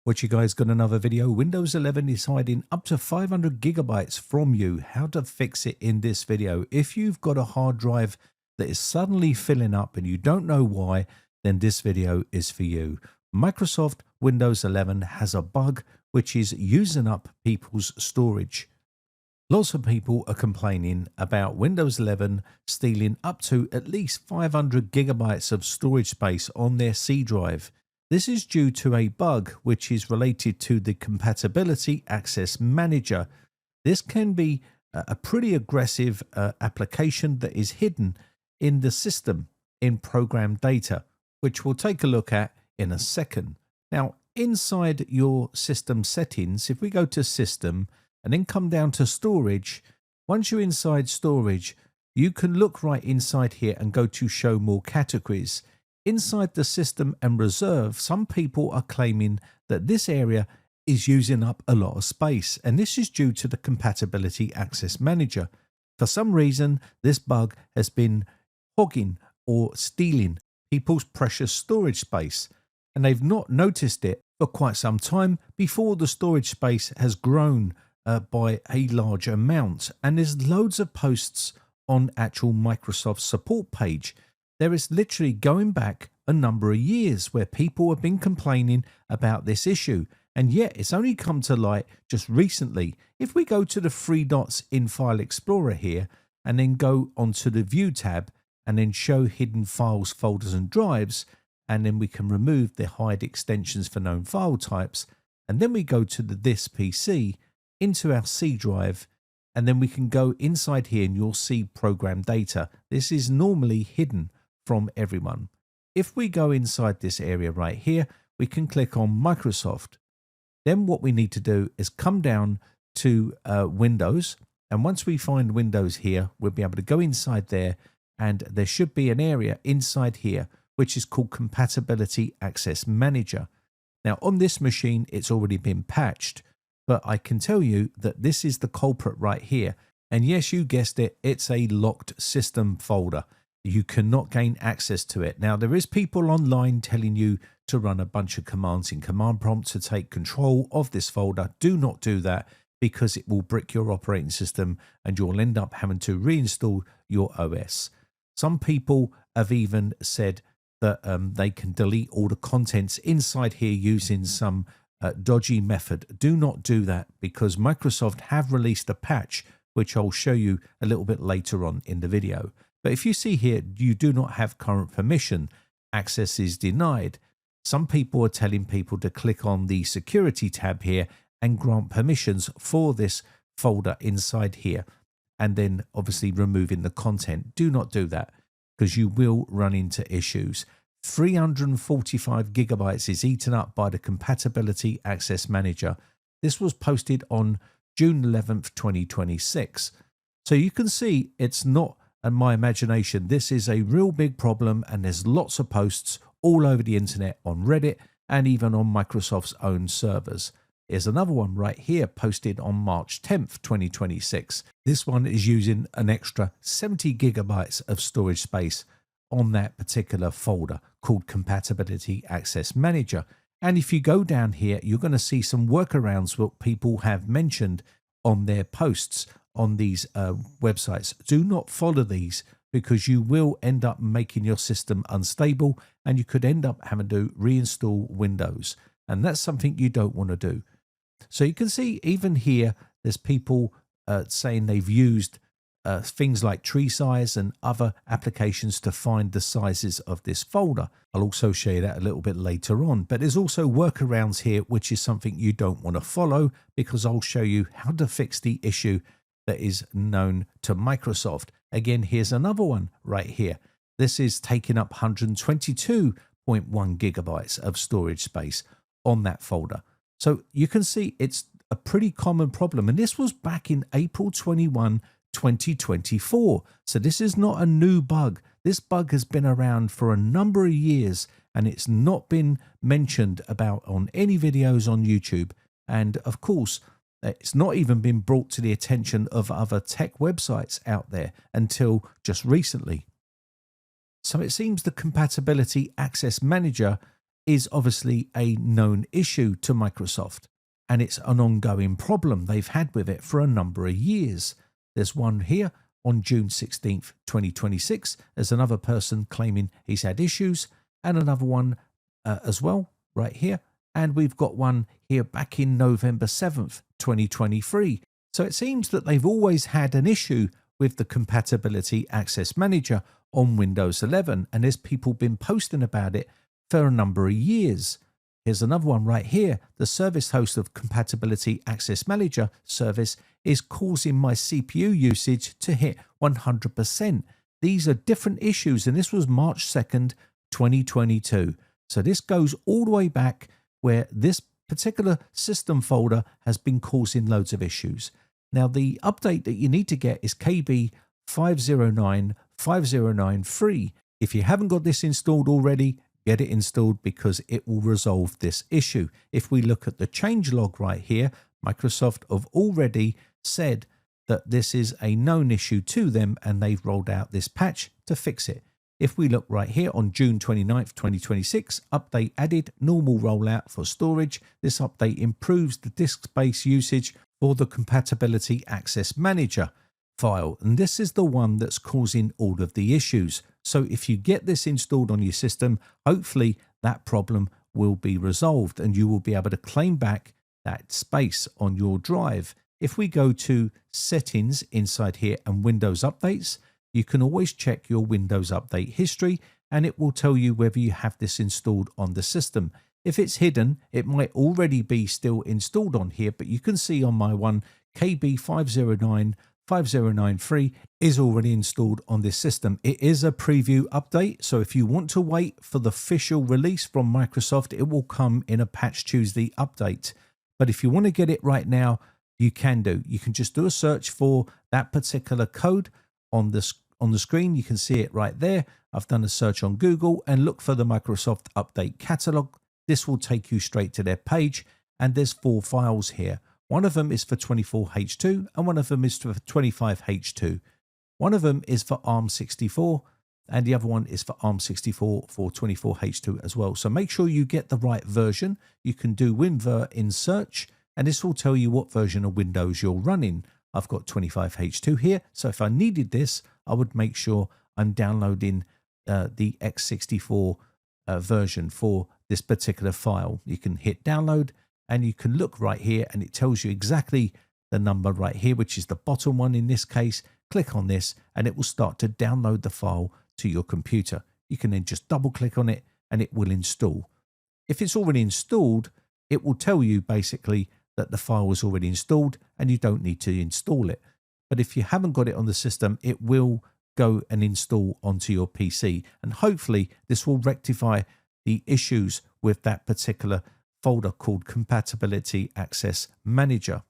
What you guys got another video. Windows 11 is hiding up to 500 gigabytes from you. How to fix it in this video. If you've got a hard drive that is suddenly filling up and you don't know why, then this video is for you. Microsoft Windows 11 has a bug which is using up people's storage. Lots of people are complaining about Windows 11 stealing up to at least 500 gigabytes of storage space on their C drive. This is due to a bug which is related to the Compatibility Access Manager. This can be a pretty aggressive application that is hidden in the system in ProgramData, which we'll take a look at in a second. Now, inside your system settings, if we go to System and then come down to Storage, once you're inside Storage, you can look right inside here and go to Show More Categories. Inside the System and Reserve, some people are claiming that this area is using up a lot of space, and this is due to the Compatibility Access Manager. For some reason, this bug has been hogging or stealing people's precious storage space, and they've not noticed it for quite some time before the storage space has grown by a large amount. And there's loads of posts on actual Microsoft support page. There is literally going back a number of years where people have been complaining about this issue, and yet it's only come to light just recently. If we go to the three dots in File Explorer here and then go onto the View tab and then show hidden files, folders and drives, and then we can remove the hide extensions for known file types, and then we go to the This PC into our C drive, and then we can go inside here and you'll see ProgramData. This is normally hidden from everyone. If we go inside this area right here, we can click on Microsoft. Then what we need to do is come down to Windows, and once we find Windows here, we'll be able to go inside there, and there should be an area inside here which is called Compatibility Access Manager. Now on this machine it's already been patched, but I can tell you that this is the culprit right here, and yes, you guessed it, it's a locked system folder. You cannot gain access to it. Now, there is people online telling you to run a bunch of commands in command prompt to take control of this folder. Do not do that, because it will brick your operating system and you'll end up having to reinstall your OS. Some people have even said that they can delete all the contents inside here using some dodgy method. Do not do that, because Microsoft have released a patch, which I'll show you a little bit later on in the video. But if you see here, you do not have current permission, access is denied. Some people are telling people to click on the security tab here and grant permissions for this folder inside here, and then obviously removing the content. Do not do that, because you will run into issues. 345 gigabytes is eaten up by the Compatibility Access Manager. This was posted on June 11th, 2026. So you can see it's not my imagination. This is a real big problem, and there's lots of posts all over the internet, on Reddit and even on Microsoft's own servers. Here's another one right here, posted on March 10th, 2026. This one is using an extra 70 gigabytes of storage space on that particular folder called Compatibility Access Manager. And if you go down here, you're going to see some workarounds what people have mentioned on their posts on these websites. Do not follow these, because you will end up making your system unstable and you could end up having to reinstall Windows, and that's something you don't want to do. So you can see even here there's people saying they've used things like tree size and other applications to find the sizes of this folder. I'll also show you that a little bit later on, but there's also workarounds here, which is something you don't want to follow, because I'll show you how to fix the issue that is known to Microsoft. Again, here's another one right here. This is taking up 122.1 gigabytes of storage space on that folder. So you can see it's a pretty common problem, and this was back in April 21, 2024. So this is not a new bug. This bug has been around for a number of years, and it's not been mentioned about on any videos on YouTube. And of course, it's not even been brought to the attention of other tech websites out there until just recently. So it seems the Compatibility Access Manager is obviously a known issue to Microsoft, and it's an ongoing problem they've had with it for a number of years. There's one here on June 16th, 2026. There's another person claiming he's had issues, and another one as well right here. And we've got one here back in November 7th, 2023. So it seems that they've always had an issue with the Compatibility Access Manager on Windows 11, and there's people been posting about it for a number of years. Here's another one right here. The service host of Compatibility Access Manager service is causing my CPU usage to hit 100%. These are different issues, and this was March 2nd, 2022. So this goes all the way back where this particular system folder has been causing loads of issues. Now, the update that you need to get is KB 5095093. If you haven't got this installed already, get it installed because it will resolve this issue. If we look at the changelog right here, Microsoft have already said that this is a known issue to them and they've rolled out this patch to fix it. If we look right here on June 29th, 2026, update added, normal rollout for storage. This update improves the disk space usage for the Compatibility Access Manager file. And this is the one that's causing all of the issues. So if you get this installed on your system, hopefully that problem will be resolved and you will be able to claim back that space on your drive. If we go to settings inside here and Windows updates, you can always check your Windows update history and it will tell you whether you have this installed on the system. If it's hidden, it might already be still installed on here, but you can see on my one, KB 5095093 is already installed on this system. It is a preview update, so if you want to wait for the official release from Microsoft, it will come in a Patch Tuesday update. But if you want to get it right now, you can do. You can just do a search for that particular code on the screen. You can see it right there. I've done a search on Google and look for the Microsoft Update Catalog. This will take you straight to their page, and there's 4 files here. One of them is for 24H2 and one of them is for 25H2. One of them is for ARM64 and the other one is for ARM64 for 24H2 as well. So make sure you get the right version. You can do WinVer in search and this will tell you what version of Windows you're running. I've got 25H2 here, so if I needed this, I would make sure I'm downloading the x64 version for this particular file. You can hit download and you can look right here and it tells you exactly the number right here, which is the bottom one in this case. Click on this and it will start to download the file to your computer. You can then just double click on it and it will install. If it's already installed, it will tell you basically that the file is already installed and you don't need to install it. But if you haven't got it on the system, it will go and install onto your PC. And hopefully this will rectify the issues with that particular folder called Compatibility Access Manager.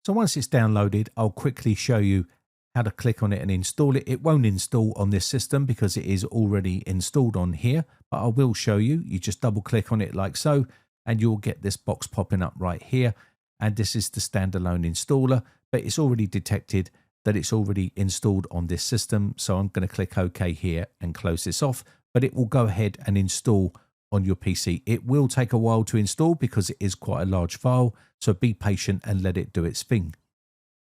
So once it's downloaded, I'll quickly show you how to click on it and install it. It won't install on this system because it is already installed on here, but I will show you. You just double click on it like so, and you'll get this box popping up right here. And this is the standalone installer, but it's already detected that it's already installed on this system. So I'm going to click OK here and close this off, but it will go ahead and install on your PC. It will take a while to install because it is quite a large file. So be patient and let it do its thing.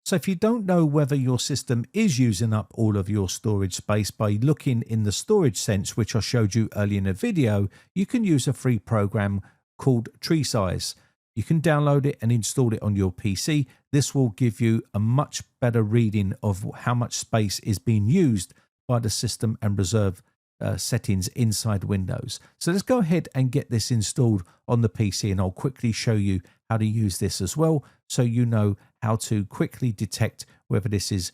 So if you don't know whether your system is using up all of your storage space, by looking in the storage sense, which I showed you earlier in the video, you can use a free program called Tree Size. You can download it and install it on your PC. This will give you a much better reading of how much space is being used by the system and reserve settings inside Windows. So let's go ahead and get this installed on the PC, and I'll quickly show you how to use this as well, so you know how to quickly detect whether this is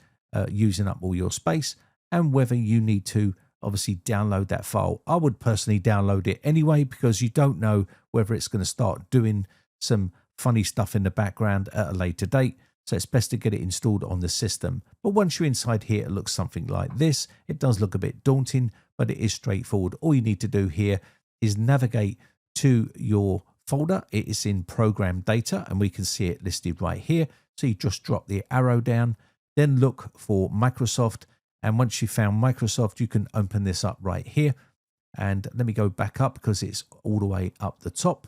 using up all your space and whether you need to obviously download that file. I would personally download it anyway because you don't know whether it's going to start doing some funny stuff in the background at a later date. So it's best to get it installed on the system. But once you're inside here, it looks something like this. It does look a bit daunting, but it is straightforward. All you need to do here is navigate to your folder. It is in ProgramData and we can see it listed right here. So you just drop the arrow down, then look for Microsoft. And once you found Microsoft, you can open this up right here. And let me go back up because it's all the way up the top.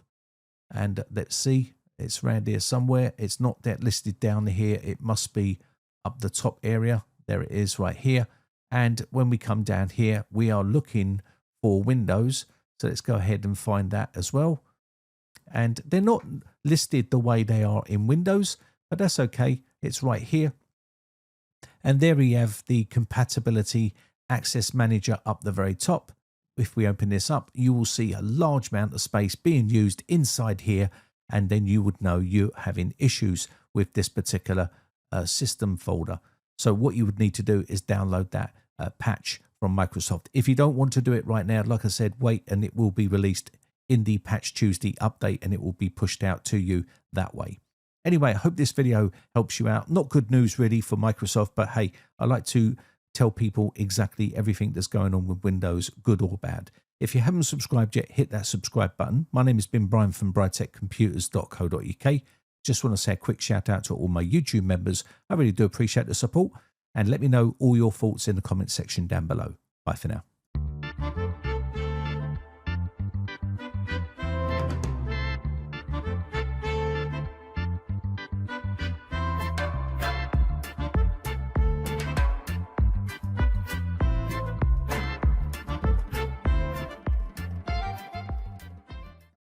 And let's see, it's around here somewhere. It's not that listed down here. It must be up the top area. There it is right here. And when we come down here, we are looking for Windows. So let's go ahead and find that as well. And they're not listed the way they are in Windows, but that's okay. It's right here. And there we have the Compatibility Access Manager up the very top. If we open this up, you will see a large amount of space being used inside here, and then you would know you're having issues with this particular system folder. So what you would need to do is download that patch from Microsoft. If you don't want to do it right now, like I said, wait, and it will be released in the Patch Tuesday update, and it will be pushed out to you that way. Anyway, I hope this video helps you out. Not good news really for Microsoft, but hey, I like to tell people exactly everything that's going on with Windows, good or bad. If you haven't subscribed yet, hit that subscribe button. My name has been Brian from briteccomputers.co.uk. Just want to say a quick shout out to all my YouTube members. I really do appreciate the support, and let me know all your thoughts in the comment section down below. Bye for now.